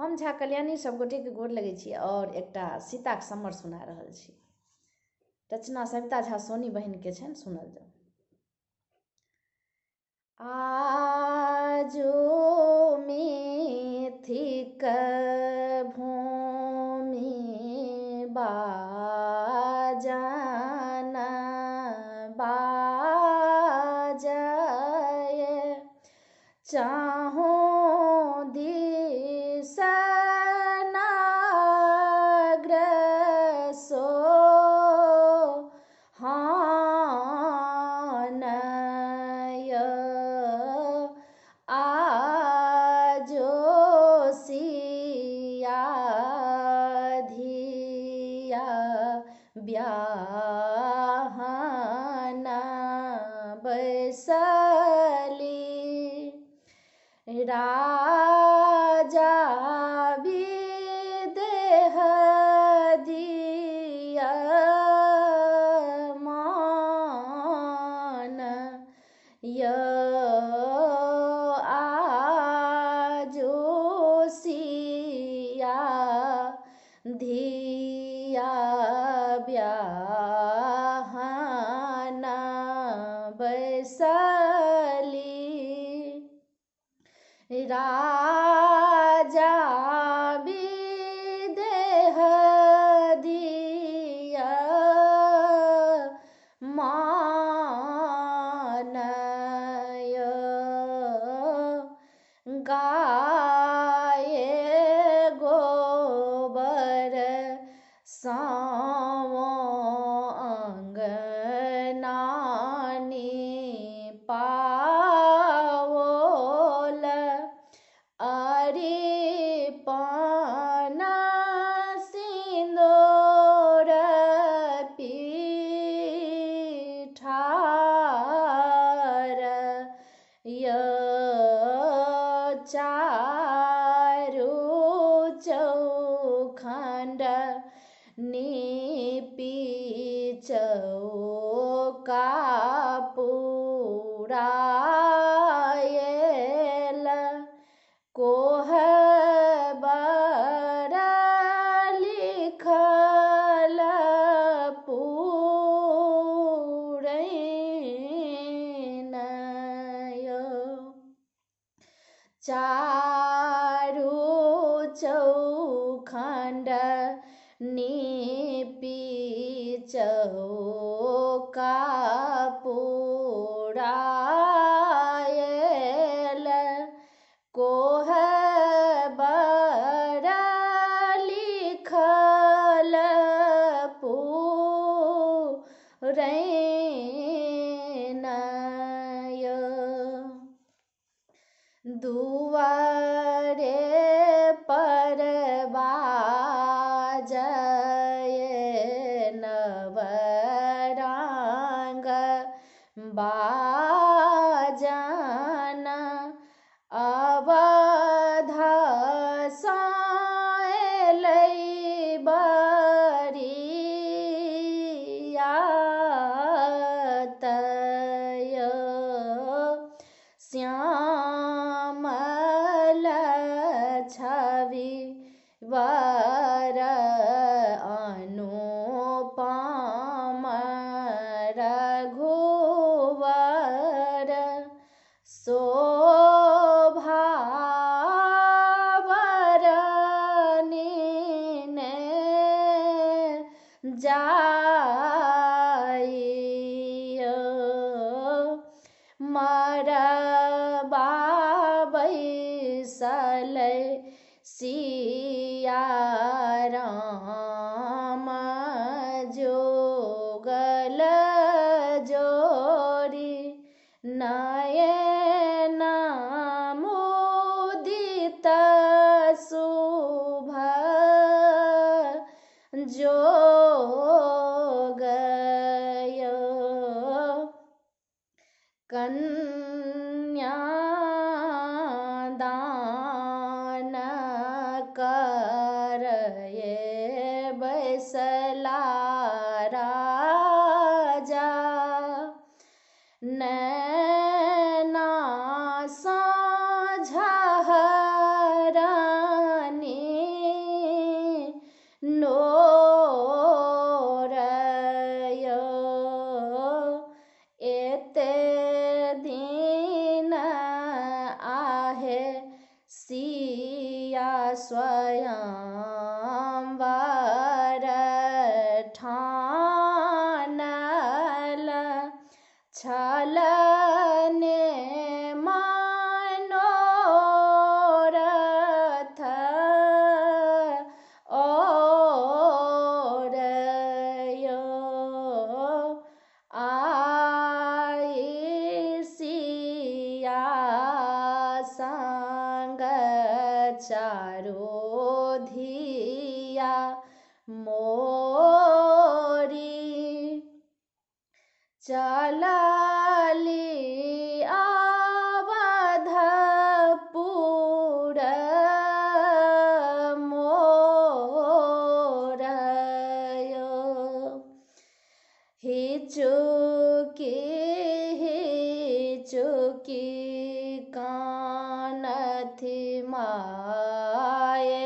हम झा कल्याणी सब गोटे के गोर लगै छी और एकटा सीता के समर सुना रहल छी। रचना सविता झा सोनी बहन के छनि, सुनल जाऊ। आजो मिथिक भूमि बाजन बाजय, चाहूं दिस नाग्रसो हानय, आजो सिया धिया ब्याहन बैसली, राजा विदेह दिया मान य, आजो सिया धिया ब्याहन बैसली, राजा विदेह दिया मानय, गाये गोबर सावो अंगनानी पावोल, अरिपन सिंदूर पीठार य, चारु चौखंड नीपी चौका पुरायल, कोहबर लिखल पुरैनय, चारु चौखंड नीपी चौका पुरायल, कोहबर लिखल पुरैनय, दुआरे पर बाजय नवरंग बाजन, अवध सँ अयलै बरियातय, श्यामल छवि वर अनुपम रघुवर, शोभा बरनीने जाइय, मरबा बैसल सिया राम जोगल जोरी, नयन मुदित शुभ जोगय, कन्यादान करये बैसला राजा, नैना साँझ हरानी नोरयो एते दिन आहे सिया स्वयंवर ठानल छलने मनोरथ ओरयो आई सिया संग चारो धिया मोरी चलली अवधपुर मोरयो हिचुकी हिचुकी कानथि माये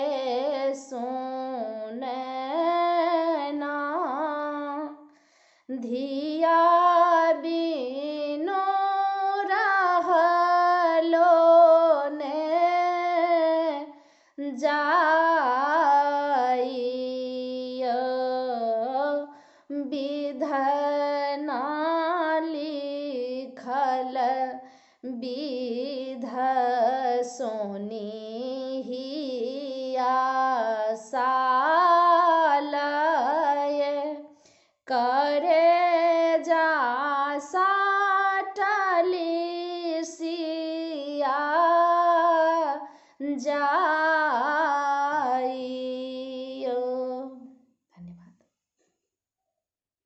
सुनना धिया बिनु रहलो ने जाइयो विधना लिखल विध सोनी हिया सा